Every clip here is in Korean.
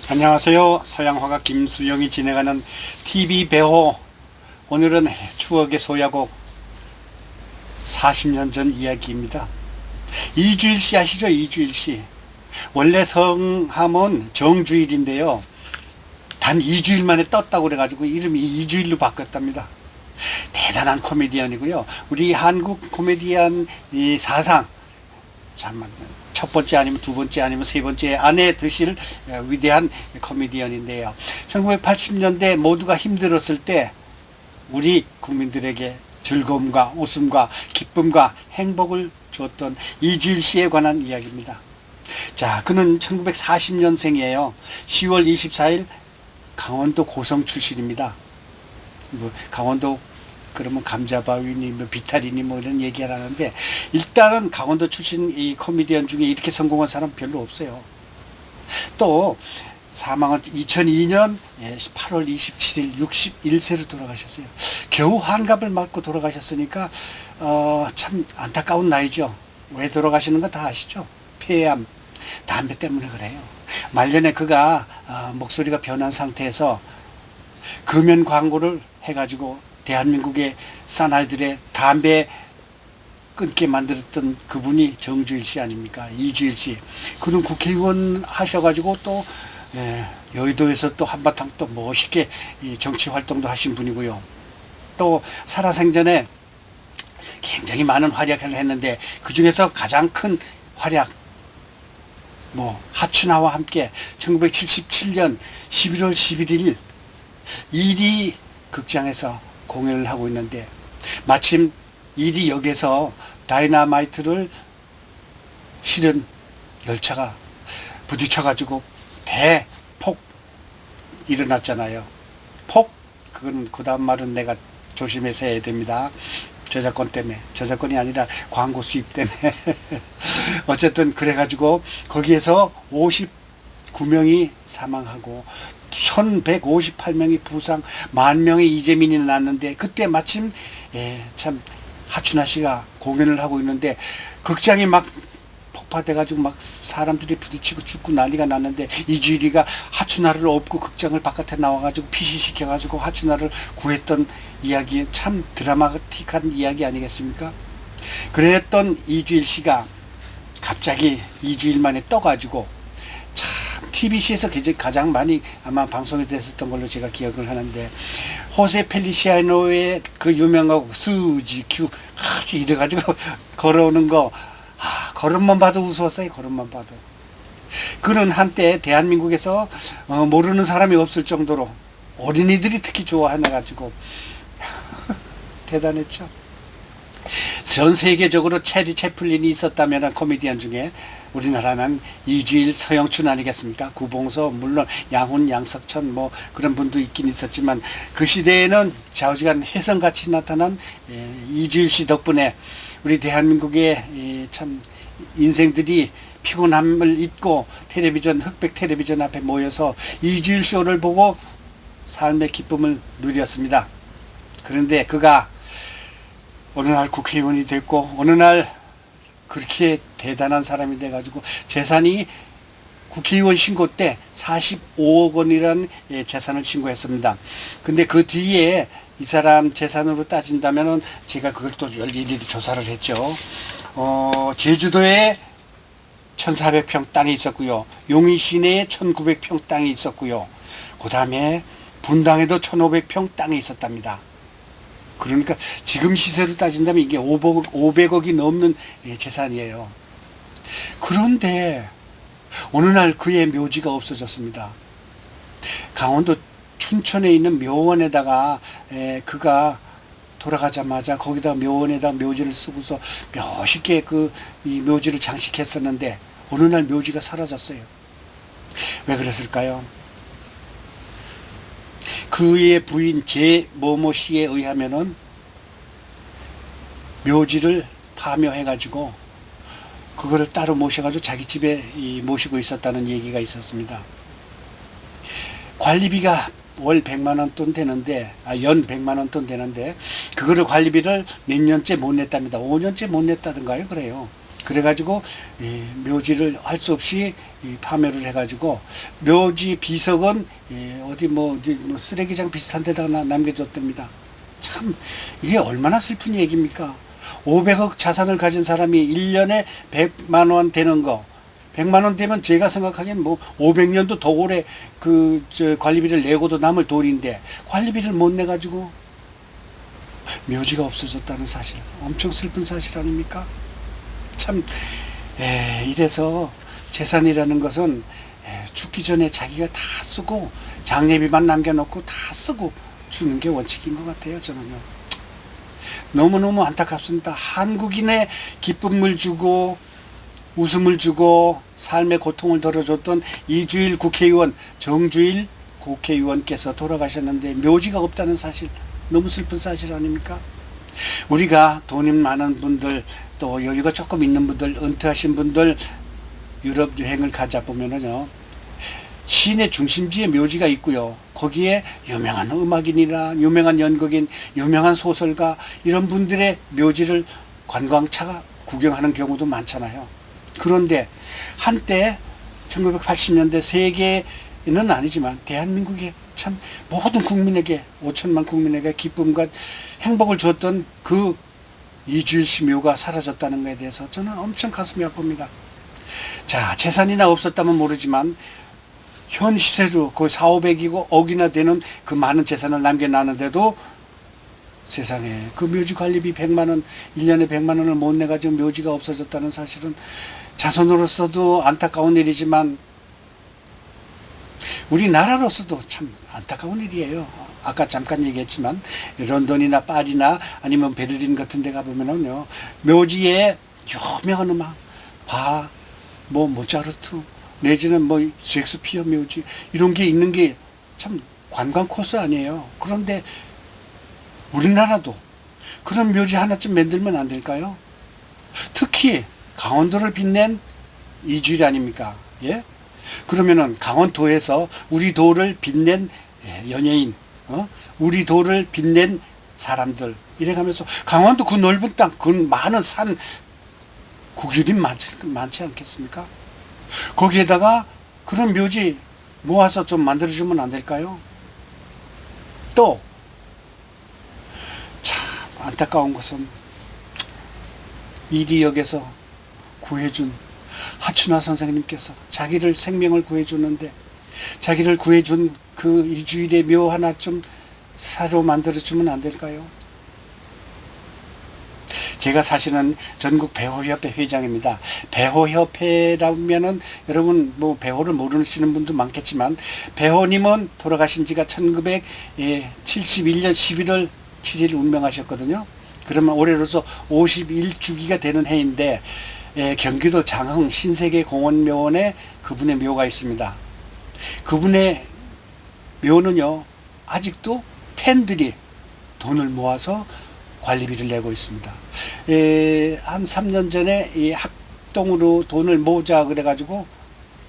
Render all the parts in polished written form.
안녕하세요. 서양화가 김수영이 진행하는 TV 배호. 오늘은 추억의 소야곡 40년 전 이야기입니다. 이주일씨 아시죠? 이주일씨. 원래 성함은 정주일인데요. 단 2주일 만에 떴다고 그래가지고 이름이 이주일로 바뀌었답니다. 대단한 코미디언이고요. 우리 한국 코미디언 이 사상 참 첫 번째 아니면 두 번째 아니면 세 번째 안에 드실 위대한 코미디언인데요. 1980년대 모두가 힘들었을 때 우리 국민들에게 즐거움과 웃음과 기쁨과 행복을 줬던 이주일 씨에 관한 이야기입니다. 자, 그는 1940년생이에요. 10월 24일 강원도 고성 출신입니다. 강원도 그러면 감자바위니 뭐 비탈이니 뭐 이런 얘기를 하는데, 일단은 강원도 출신 이 코미디언 중에 이렇게 성공한 사람 별로 없어요. 또 사망은 2002년 8월 27일 61세로 돌아가셨어요. 겨우 환갑을 맞고 돌아가셨으니까 참 안타까운 나이죠. 왜 돌아가시는 거 다 아시죠? 폐암, 담배 때문에 그래요. 말년에 그가 목소리가 변한 상태에서 금연 광고를 해가지고 대한민국의 사나이들의 담배 끊게 만들었던 그분이 정주일 씨 아닙니까? 이주일 씨. 그는 국회의원 하셔가지고 또 여의도에서 또 한바탕 또 멋있게 정치 활동도 하신 분이고요. 또 살아생전에 굉장히 많은 활약을 했는데, 그 중에서 가장 큰 활약, 하춘아와 함께 1977년 11월 11일 1위 극장에서 공연을 하고 있는데, 마침 1위 역에서 다이너마이트를 실은 열차가 부딪혀가지고 대폭 일어났잖아요. 폭? 그건 그 다음 말은 내가 조심해서 해야 됩니다. 저작권 때문에. 저작권이 아니라 광고 수입 때문에. 어쨌든 그래가지고 거기에서 59명이 사망하고 1158명이 부상, 10,000명의 이재민이 났는데, 그때 마침 참 하춘아 씨가 공연을 하고 있는데 극장이 막 폭파돼가지고 막 사람들이 부딪히고 죽고 난리가 났는데, 이주일이가 하춘아를 업고 극장을 바깥에 나와가지고 피신시켜가지고 하춘아를 구했던 이야기, 참 드라마틱한 이야기 아니겠습니까? 그랬던 이주일 씨가 갑자기 2주일 만에 떠가지고, TBC에서 가장 많이 아마 방송이 됐었던 걸로 제가 기억을 하는데, 호세 펠리시아노의 그 유명하고 스지큐 이래가지고 걸어오는 거, 걸음만 봐도 웃었어요. 걸음만 봐도. 그는 한때 대한민국에서 모르는 사람이 없을 정도로 어린이들이 특히 좋아해가지고 대단했죠. 전 세계적으로 체리 채플린이 있었다면 코미디언 중에 우리나라는 이주일, 서영춘 아니겠습니까? 구봉서, 물론 양훈, 양석천 그런 분도 있긴 있었지만, 그 시대에는 좌우지간 혜성같이 나타난 이주일 씨 덕분에 우리 대한민국의 참 인생들이 피곤함을 잊고 흑백 텔레비전 앞에 모여서 이주일 쇼를 보고 삶의 기쁨을 누렸습니다. 그런데 그가 어느 날 국회의원이 됐고, 어느 날 그렇게 대단한 사람이 돼가지고 재산이 국회의원 신고 때 45억 원이라는 재산을 신고했습니다. 근데 그 뒤에 이 사람 재산으로 따진다면은 제가 그걸 또 일일이 조사를 했죠. 제주도에 1,400평 땅이 있었고요. 용인 시내에 1,900평 땅이 있었고요. 그 다음에 분당에도 1,500평 땅이 있었답니다. 그러니까 지금 시세로 따진다면 이게 500억이 넘는 재산이에요. 그런데 어느 날 그의 묘지가 없어졌습니다. 강원도 춘천에 있는 묘원에다가 그가 돌아가자마자 거기다 묘원에다 묘지를 쓰고서 멋있게 이 묘지를 장식했었는데, 어느 날 묘지가 사라졌어요. 왜 그랬을까요? 그의 부인 제모모 씨에 의하면은 묘지를 파묘해가지고 그거를 따로 모셔가지고 자기 집에 모시고 있었다는 얘기가 있었습니다. 관리비가 월 100만 원 돈 되는데, 연 100만 원 돈 되는데, 그거를 관리비를 몇 년째 못 냈답니다. 5년째 못 냈다던가요? 그래요. 그래가지고 이 묘지를 할 수 없이 이 파멸을 해가지고 묘지 비석은 어디 어디 쓰레기장 비슷한 데다가 남겨줬답니다. 참 이게 얼마나 슬픈 얘기입니까? 500억 자산을 가진 사람이 1년에 100만 원 되는 거, 100만 원 되면 제가 생각하기엔 500년도 더 오래 관리비를 내고도 남을 돈인데 관리비를 못 내가지고 묘지가 없어졌다는 사실, 엄청 슬픈 사실 아닙니까? 참 이래서 재산이라는 것은 죽기 전에 자기가 다 쓰고 장례비만 남겨놓고 다 쓰고 주는 게 원칙인 것 같아요. 저는요. 너무너무 안타깝습니다. 한국인의 기쁨을 주고 웃음을 주고 삶의 고통을 덜어줬던 이주일 국회의원, 정주일 국회의원께서 돌아가셨는데 묘지가 없다는 사실, 너무 슬픈 사실 아닙니까? 우리가 돈이 많은 분들, 또 여유가 조금 있는 분들, 은퇴하신 분들 유럽 여행을 가자 보면은요, 시내 중심지에 묘지가 있고요. 거기에 유명한 음악인이나 유명한 연극인, 유명한 소설가 이런 분들의 묘지를 관광차가 구경하는 경우도 많잖아요. 그런데 한때 1980년대 세계는 아니지만 대한민국에 참 모든 국민에게, 5천만 국민에게 기쁨과 행복을 주었던 그 이주일씨 묘가 사라졌다는 것에 대해서 저는 엄청 가슴이 아픕니다. 자, 재산이나 없었다면 모르지만 현 시세로 거의 400~500이고 억이나 되는 그 많은 재산을 남겨놨는데도 세상에 그 묘지 관리비 100만원, 1년에 100만원을 못 내가지고 묘지가 없어졌다는 사실은 자손으로서도 안타까운 일이지만 우리나라로서도 참 안타까운 일이에요. 아까 잠깐 얘기했지만 런던이나 파리나 아니면 베를린 같은 데 가보면은요, 묘지에 유명한 음악, 바, 모차르트, 내지는 셰익스피어 묘지 이런 게 있는 게 참 관광 코스 아니에요. 그런데 우리나라도 그런 묘지 하나쯤 만들면 안 될까요? 특히 강원도를 빛낸 이주일 아닙니까? 예? 그러면은 강원도에서 우리 도를 빛낸 연예인, 우리 도를 빛낸 사람들 이래가면서 강원도 그 넓은 땅, 그 많은 산, 국유림 많지 않겠습니까? 거기에다가 그런 묘지 모아서 좀 만들어주면 안 될까요? 또 참 안타까운 것은 이리역에서 구해준 하춘화 선생님께서 자기를 생명을 구해주는데 자기를 구해준 그 이주일의 묘 하나 좀 새로 만들어주면 안 될까요? 제가 사실은 전국 배호협회 회장입니다. 배호협회라면은 여러분 배호를 모르시는 분도 많겠지만 배호님은 돌아가신 지가 1971년 11월 7일 운명하셨거든요. 그러면 올해로서 51주기가 되는 해인데 경기도 장흥 신세계공원묘원에 그분의 묘가 있습니다. 그분의 묘는요, 아직도 팬들이 돈을 모아서 관리비를 내고 있습니다. 한 3년 전에 이 합동으로 돈을 모으자 그래가지고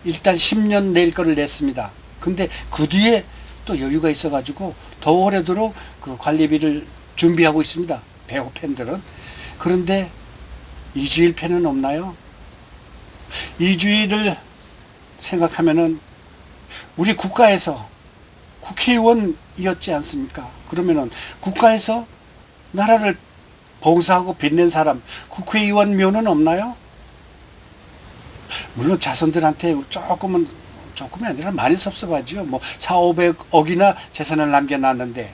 일단 10년 낼 거를 냈습니다. 근데 그 뒤에 또 여유가 있어가지고 더 오래도록 그 관리비를 준비하고 있습니다. 배우 팬들은. 그런데 이주일 팬은 없나요? 이주일을 생각하면은 우리 국가에서 국회의원이었지 않습니까? 그러면은 국가에서 나라를 봉사하고 빛낸 사람, 국회의원 묘는 없나요? 물론 자손들한테 조금이 아니라 많이 섭섭하죠. 400~500억이나 재산을 남겨놨는데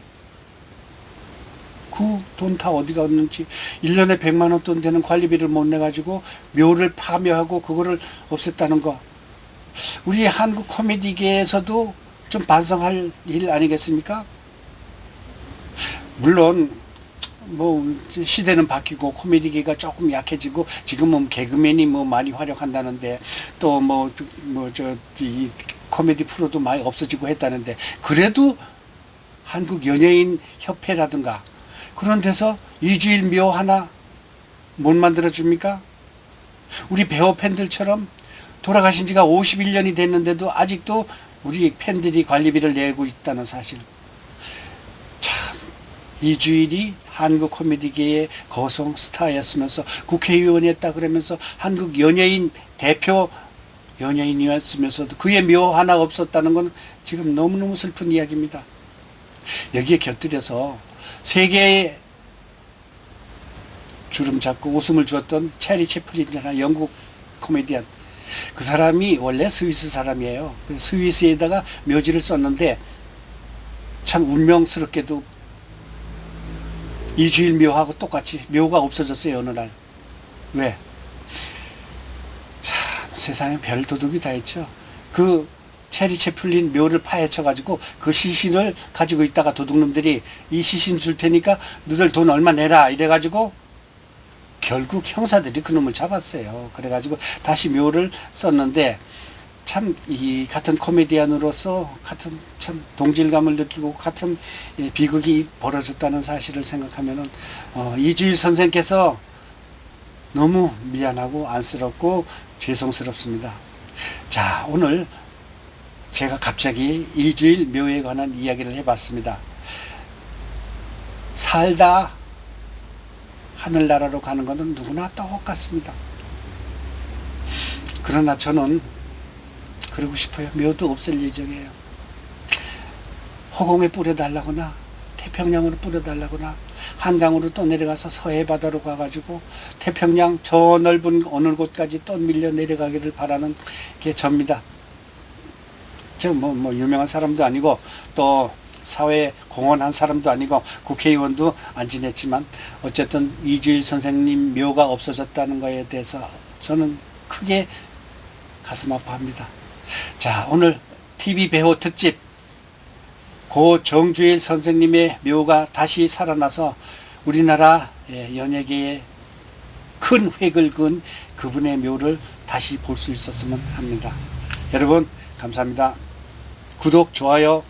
그 돈 다 어디 갔는지 1년에 100만원 돈 되는 관리비를 못 내가지고 묘를 파묘하고 그거를 없앴다는 거, 우리 한국 코미디계에서도 좀 반성할 일 아니겠습니까? 물론 시대는 바뀌고 코미디계가 조금 약해지고 지금은 개그맨이 많이 활약한다는데 또 이 코미디 프로도 많이 없어지고 했다는데 그래도 한국 연예인 협회라든가 그런 데서 이주일 묘 하나 못 만들어 줍니까? 우리 배우 팬들처럼 돌아가신 지가 51년이 됐는데도 아직도 우리 팬들이 관리비를 내고 있다는 사실. 참, 이주일이 한국 코미디계의 거성 스타였으면서 국회의원이었다 그러면서 한국 연예인 대표 연예인이었으면서도 그의 묘 하나 없었다는 건 지금 너무너무 슬픈 이야기입니다. 여기에 곁들여서 세계의 주름 잡고 웃음을 주었던 체리 채플린이잖아. 영국 코미디언. 그 사람이 원래 스위스 사람이에요. 그래서 스위스에다가 묘지를 썼는데 참 운명스럽게도 이주일 묘하고 똑같이 묘가 없어졌어요. 어느 날. 왜? 참 세상에 별 도둑이 다 있죠. 그 체리 채플린 묘를 파헤쳐가지고 그 시신을 가지고 있다가 도둑놈들이 이 시신 줄 테니까 너들 돈 얼마 내라 이래가지고 결국 형사들이 그놈을 잡았어요. 그래가지고 다시 묘를 썼는데 참 이 같은 코미디언으로서 같은 참 동질감을 느끼고 같은 비극이 벌어졌다는 사실을 생각하면은 이주일 선생께서 너무 미안하고 안쓰럽고 죄송스럽습니다. 자, 오늘 제가 갑자기 이주일 묘에 관한 이야기를 해봤습니다. 살다 하늘나라로 가는 것은 누구나 똑같습니다. 그러나 저는 그러고 싶어요. 묘도 없을 예정이에요. 허공에 뿌려달라거나 태평양으로 뿌려달라거나 한강으로 또 내려가서 서해바다로 가가지고 태평양 저 넓은 어느 곳까지 또 밀려 내려가기를 바라는 게 접니다. 저 뭐 유명한 사람도 아니고 또 사회에 공헌한 사람도 아니고 국회의원도 안 지냈지만 어쨌든 이주일 선생님 묘가 없어졌다는 거에 대해서 저는 크게 가슴 아파합니다. 자, 오늘 TV 배우 특집 고 정주일 선생님의 묘가 다시 살아나서 우리나라 연예계에 큰 획을 그은 그분의 묘를 다시 볼 수 있었으면 합니다. 여러분 감사합니다. 구독, 좋아요